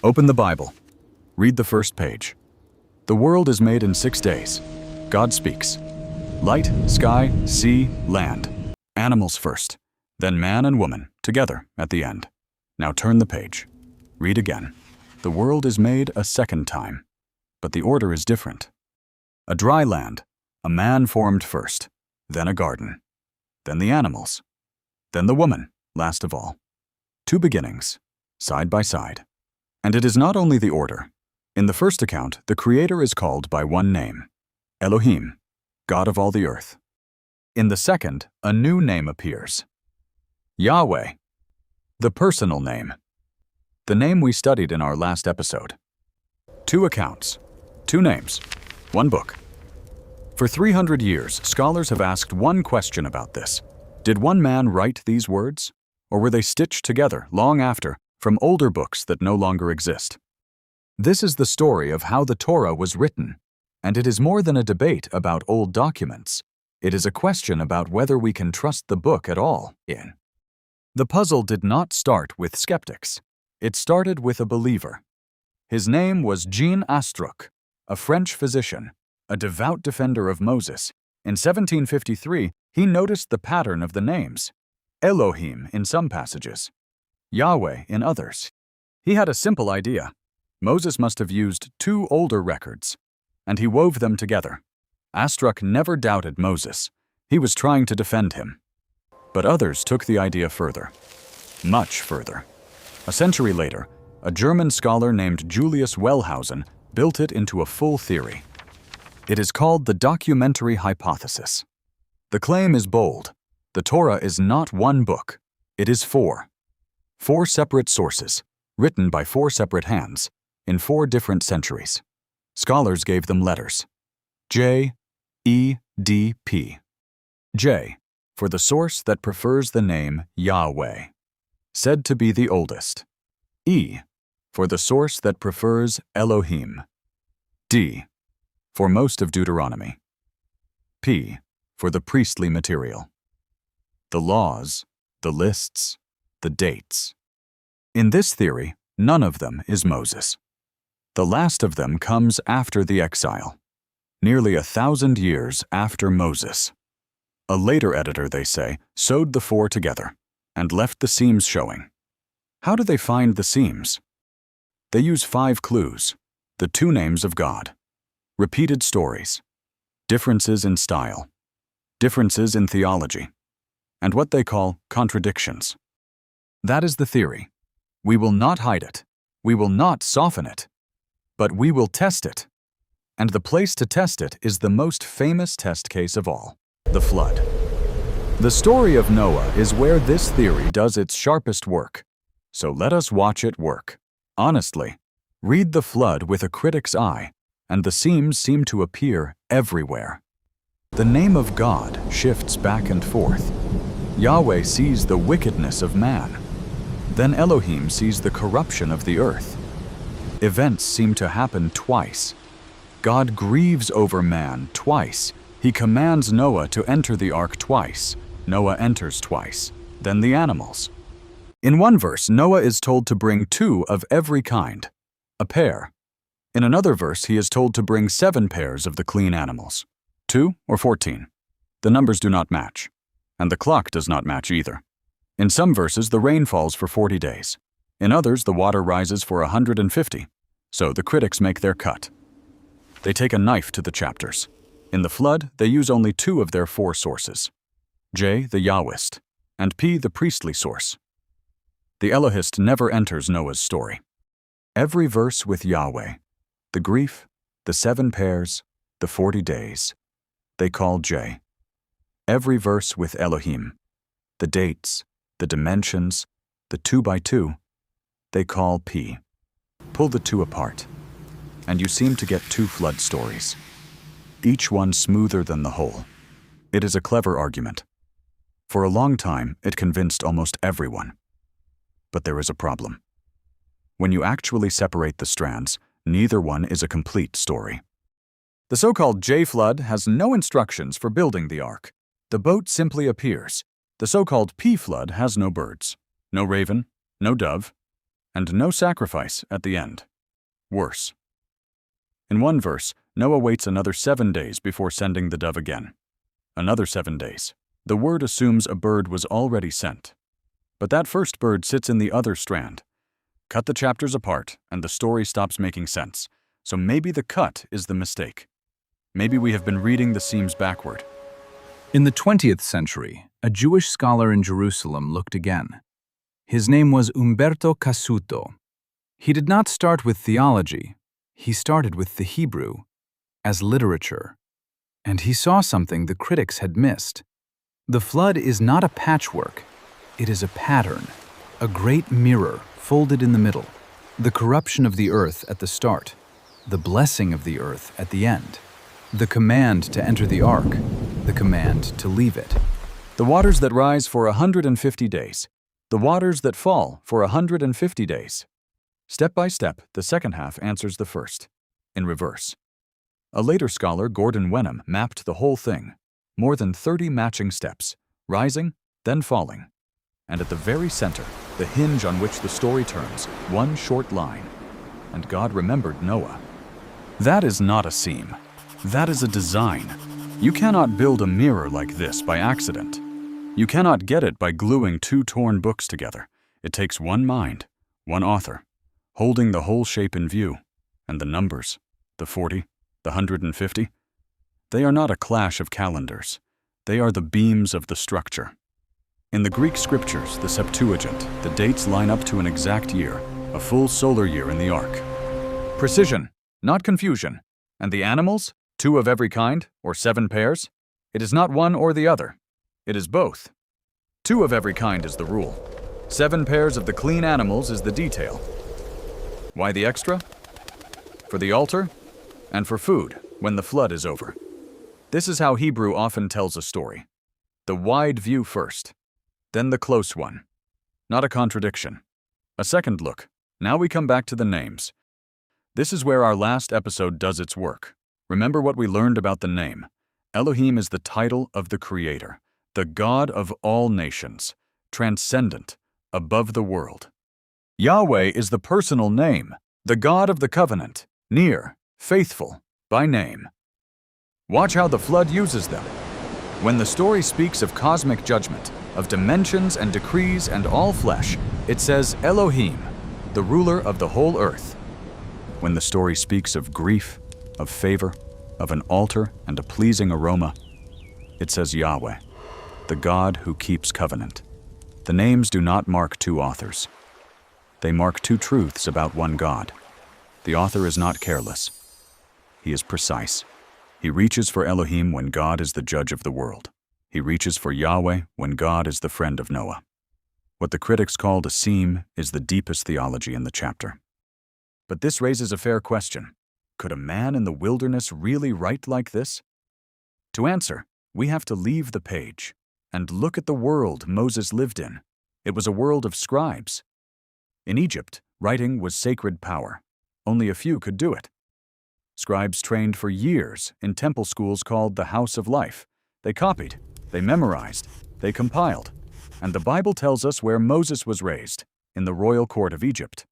Open the Bible. Read the first page. The world is made in 6 days. God speaks. Light, sky, sea, land. Animals first, then man and woman, together at the end. Now turn the page. Read again. The world is made a second time, but the order is different. A dry land, a man formed first, then a garden, then the animals, then the woman, last of all. 2 beginnings, side by side. And it is not only the order. In the first account, the Creator is called by one name, Elohim, God of all the earth. In the second, a new name appears, Yahweh, the personal name, the name we studied in our last episode. 2 accounts, 2 names, 1 book. For 300 years, scholars have asked one question about this. Did one man write these words? Or were they stitched together long after from older books that no longer exist? This is the story of how the Torah was written, and it is more than a debate about old documents. It is a question about whether we can trust the book at all. The puzzle did not start with skeptics. It started with a believer. His name was Jean Astruc, a French physician, a devout defender of Moses. In 1753, he noticed the pattern of the names, Elohim in some passages, Yahweh in others. He had a simple idea. Moses must have used 2 older records, and he wove them together. Astruc never doubted Moses. He was trying to defend him. But others took the idea further, much further. A century later, a German scholar named Julius Wellhausen built it into a full theory. It is called the documentary hypothesis. The claim is bold. The Torah is not one book. It is 4. 4 separate sources, written by 4 separate hands, in 4 different centuries. Scholars gave them letters. J, E, D, P. J, for the source that prefers the name Yahweh, said to be the oldest. E, for the source that prefers Elohim. D, for most of Deuteronomy. P, for the priestly material. The laws, the lists, the dates. In this theory, none of them is Moses. The last of them comes after the exile, nearly 1,000 years after Moses. A later editor, they say, sewed the 4 together and left the seams showing. How do they find the seams? They use 5 clues, the 2 names of God, repeated stories, differences in style, differences in theology, and what they call contradictions. That is the theory. We will not hide it. We will not soften it. But we will test it. And the place to test it is the most famous test case of all, the flood. The story of Noah is where this theory does its sharpest work. So let us watch it work. Honestly, read the flood with a critic's eye, and the seams seem to appear everywhere. The name of God shifts back and forth. Yahweh sees the wickedness of man. Then Elohim sees the corruption of the earth. Events seem to happen twice. God grieves over man twice. He commands Noah to enter the ark twice. Noah enters twice. Then the animals. In one verse, Noah is told to bring 2 of every kind, a pair. In another verse, he is told to bring 7 pairs of the clean animals, 2 or 14. The numbers do not match, and the clock does not match either. In some verses, the rain falls for 40 days. In others, the water rises for 150. So the critics make their cut. They take a knife to the chapters. In the flood, they use only 2 of their 4 sources. J, the Yahwist, and P, the priestly source. The Elohist never enters Noah's story. Every verse with Yahweh, the grief, the 7 pairs, the 40 days, they call J. Every verse with Elohim, the dates, the dimensions, the 2 by 2, they call P. Pull the 2 apart, and you seem to get 2 flood stories, each one smoother than the whole. It is a clever argument. For a long time, it convinced almost everyone. But there is a problem. When you actually separate the strands, neither one is a complete story. The so-called J flood has no instructions for building the ark. The boat simply appears. The so-called P flood has no birds, no raven, no dove. and no sacrifice at the end. Worse. In one verse, Noah waits another 7 days before sending the dove again. Another 7 days. The word assumes a bird was already sent. But that first bird sits in the other strand. Cut the chapters apart, and the story stops making sense. So maybe the cut is the mistake. Maybe we have been reading the seams backward. In the 20th century, a Jewish scholar in Jerusalem looked again. His name was Umberto Cassuto. He did not start with theology. He started with the Hebrew, as literature. And he saw something the critics had missed. The flood is not a patchwork. It is a pattern, a great mirror folded in the middle. The corruption of the earth at the start, the blessing of the earth at the end. The command to enter the ark, the command to leave it. The waters that rise for 150 days. The waters that fall for 150 days. Step by step, the second half answers the first, in reverse. A later scholar, Gordon Wenham, mapped the whole thing. More than 30 matching steps, rising, then falling. And at the very center, the hinge on which the story turns, one short line. And God remembered Noah. That is not a seam. That is a design. You cannot build a mirror like this by accident. You cannot get it by gluing 2 torn books together. It takes one mind, one author, holding the whole shape in view. And the numbers, the 40, the 150, they are not a clash of calendars. They are the beams of the structure. In the Greek scriptures, the Septuagint, the dates line up to an exact year, a full solar year in the ark. Precision, not confusion. And the animals, 2 of every kind, or 7 pairs? It is not one or the other. It is both. 2 of every kind is the rule. 7 pairs of the clean animals is the detail. Why the extra? For the altar, and for food when the flood is over. This is how Hebrew often tells a story. The wide view first, then the close one. Not a contradiction. A second look. Now we come back to the names. This is where our last episode does its work. Remember what we learned about the name. Elohim is the title of the Creator, the God of all nations, transcendent, above the world. Yahweh is the personal name, the God of the covenant, near, faithful, by name. Watch how the flood uses them. When the story speaks of cosmic judgment, of dimensions and decrees and all flesh, it says Elohim, the ruler of the whole earth. When the story speaks of grief, of favor, of an altar and a pleasing aroma, it says Yahweh, the God who keeps covenant. The names do not mark 2 authors. They mark 2 truths about one God. The author is not careless. He is precise. He reaches for Elohim when God is the judge of the world. He reaches for Yahweh when God is the friend of Noah. What the critics called a seam is the deepest theology in the chapter. But this raises a fair question. Could a man in the wilderness really write like this? To answer, we have to leave the page and look at the world Moses lived in. It was a world of scribes. In Egypt, writing was sacred power. Only a few could do it. Scribes trained for years in temple schools called the House of Life. They copied, they memorized, they compiled. And the Bible tells us where Moses was raised, in the royal court of Egypt.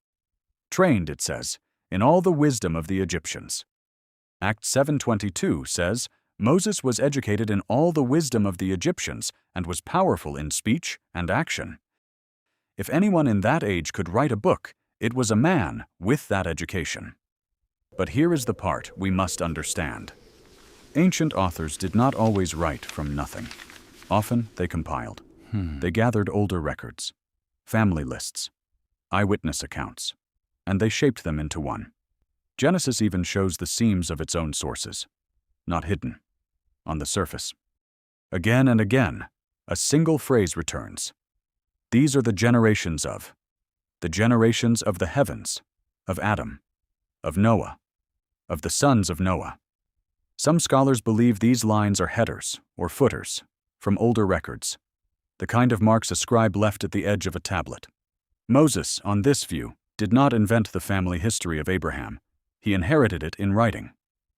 Trained, it says, in all the wisdom of the Egyptians. Acts 7:22 says, Moses was educated in all the wisdom of the Egyptians and was powerful in speech and action. If anyone in that age could write a book, it was a man with that education. But here is the part we must understand. Ancient authors did not always write from nothing. Often they compiled. They gathered older records, family lists, eyewitness accounts, and they shaped them into one. Genesis even shows the seams of its own sources, not hidden, on the surface. Again and again, a single phrase returns. These are the generations of the heavens, of Adam, of Noah, of the sons of Noah. Some scholars believe these lines are headers or footers from older records, the kind of marks a scribe left at the edge of a tablet. Moses, on this view, did not invent the family history of Abraham. He inherited it in writing,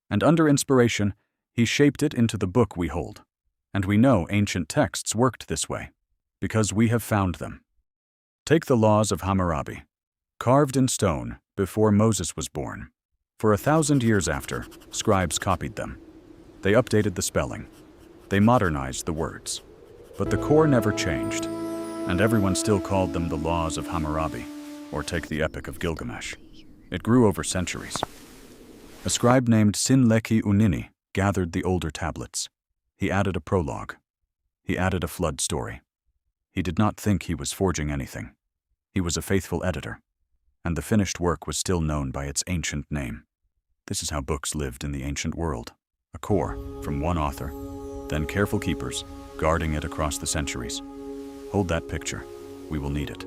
and under inspiration, he shaped it into the book we hold. And we know ancient texts worked this way, because we have found them. Take the laws of Hammurabi. carved in stone before Moses was born. For 1,000 years after, scribes copied them. They updated the spelling. They modernized the words. But the core never changed, and everyone still called them the Laws of Hammurabi, or take the Epic of Gilgamesh. It grew over centuries. A scribe named Sinleki Unini gathered the older tablets. He added a prologue. He added a flood story. He did not think he was forging anything. He was a faithful editor, and the finished work was still known by its ancient name. This is how books lived in the ancient world. A core from one author, then careful keepers, guarding it across the centuries. Hold that picture. We will need it.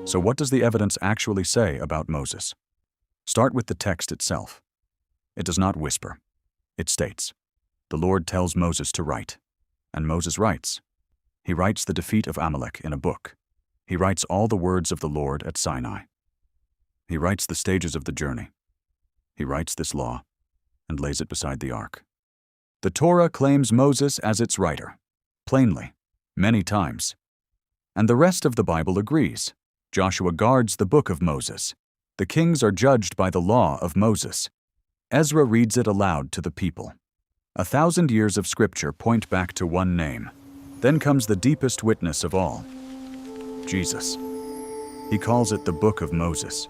So what does the evidence actually say about Moses? Start with the text itself. It does not whisper. It states, "The Lord tells Moses to write," and Moses writes. He writes the defeat of Amalek in a book. He writes all the words of the Lord at Sinai. He writes the stages of the journey. He writes this law and lays it beside the ark. The Torah claims Moses as its writer, plainly, many times. And the rest of the Bible agrees. Joshua guards the book of Moses. The kings are judged by the law of Moses. Ezra reads it aloud to the people. 1,000 years of scripture point back to one name. Then comes the deepest witness of all, Jesus. He calls it the Book of Moses.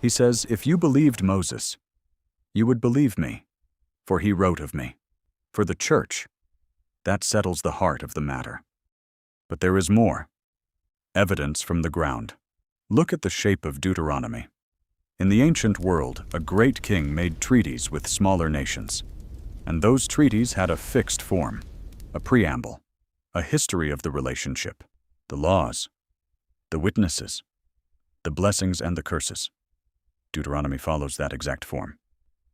He says, if you believed Moses, you would believe me, for he wrote of me. For the church, that settles the heart of the matter. But there is more. Evidence from the ground. Look at the shape of Deuteronomy. In the ancient world, a great king made treaties with smaller nations. And those treaties had a fixed form, a preamble, a history of the relationship, the laws, the witnesses, the blessings and the curses. Deuteronomy follows that exact form.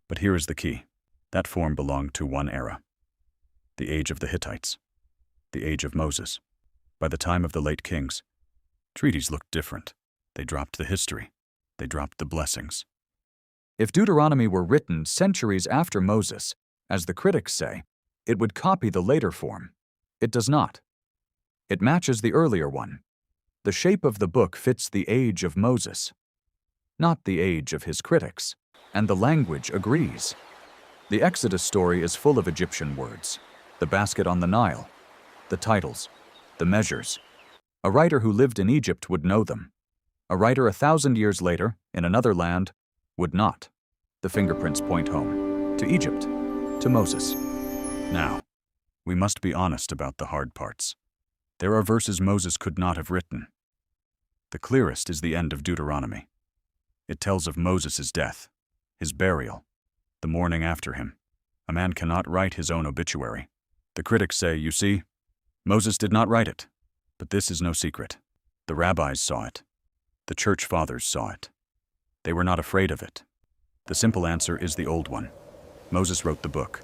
But here is the key. That form belonged to one era. The age of the Hittites, the age of Moses. By the time of the late kings, treaties looked different. They dropped the history. They dropped the blessings. If Deuteronomy were written centuries after Moses, as the critics say, it would copy the later form. It does not. It matches the earlier one. The shape of the book fits the age of Moses, not the age of his critics, and the language agrees. The Exodus story is full of Egyptian words. The basket on the Nile, the titles, the measures. A writer who lived in Egypt would know them. A writer 1,000 years later, in another land, would not. The fingerprints point home, to Egypt, to Moses. Now, we must be honest about the hard parts. There are verses Moses could not have written. The clearest is the end of Deuteronomy. It tells of Moses' death, his burial, the morning after him. A man cannot write his own obituary. The critics say, you see, Moses did not write it. But this is no secret. The rabbis saw it. The church fathers saw it. They were not afraid of it. The simple answer is the old one. Moses wrote the book.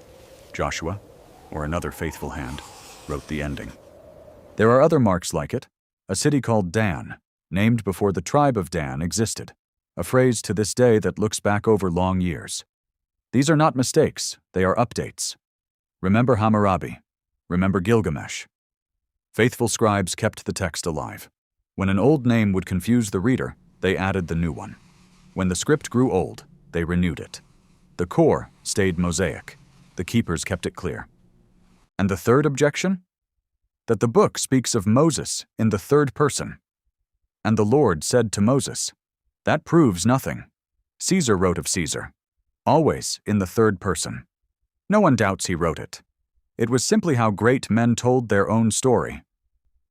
Joshua, or another faithful hand, wrote the ending. There are other marks like it. A city called Dan, named before the tribe of Dan existed. A phrase to this day that looks back over long years. These are not mistakes, they are updates. Remember Hammurabi. Remember Gilgamesh. Faithful scribes kept the text alive. When an old name would confuse the reader, they added the new one. When the script grew old, they renewed it. The core stayed Mosaic. The keepers kept it clear. And the third objection? That the book speaks of Moses in the third person. And the Lord said to Moses, that proves nothing. Caesar wrote of Caesar, always in the third person. No one doubts he wrote it. It was simply how great men told their own story,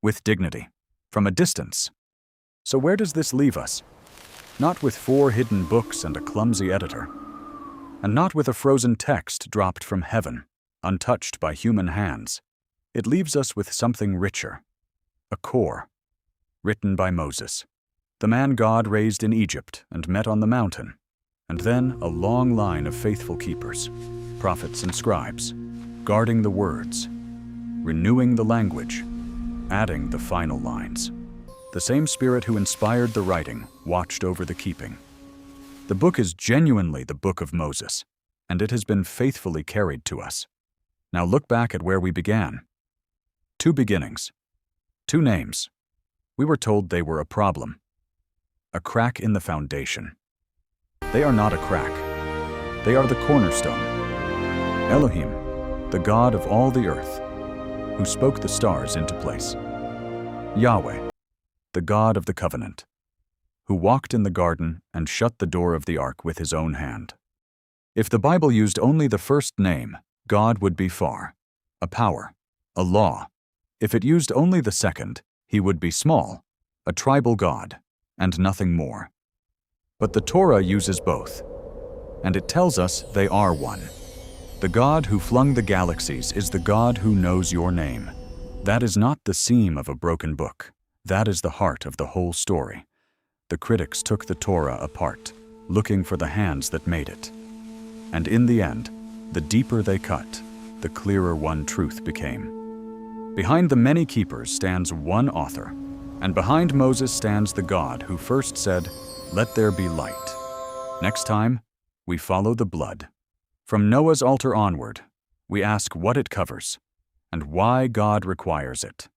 with dignity, from a distance. So where does this leave us? Not with 4 hidden books and a clumsy editor, and not with a frozen text dropped from heaven, untouched by human hands. It leaves us with something richer, a core, written by Moses, the man God raised in Egypt and met on the mountain, and then a long line of faithful keepers, prophets and scribes, guarding the words, renewing the language, adding the final lines. The same Spirit who inspired the writing watched over the keeping. The book is genuinely the book of Moses, and it has been faithfully carried to us. Now look back at where we began. 2 beginnings, 2 names. We were told they were a problem. a crack in the foundation. They are not a crack. They are the cornerstone. Elohim, the God of all the earth, who spoke the stars into place. Yahweh, the God of the covenant, who walked in the garden and shut the door of the ark with his own hand. If the Bible used only the first name, God would be far, a power, a law. If it used only the second, he would be small, a tribal god, and nothing more. But the Torah uses both, and it tells us they are one. The God who flung the galaxies is the God who knows your name. That is not the seam of a broken book. That is the heart of the whole story. The critics took the Torah apart, looking for the hands that made it. And in the end, the deeper they cut, the clearer one truth became. Behind the many keepers stands one author, and behind Moses stands the God who first said, "Let there be light." Next time, we follow the blood. From Noah's altar onward, we ask what it covers and why God requires it.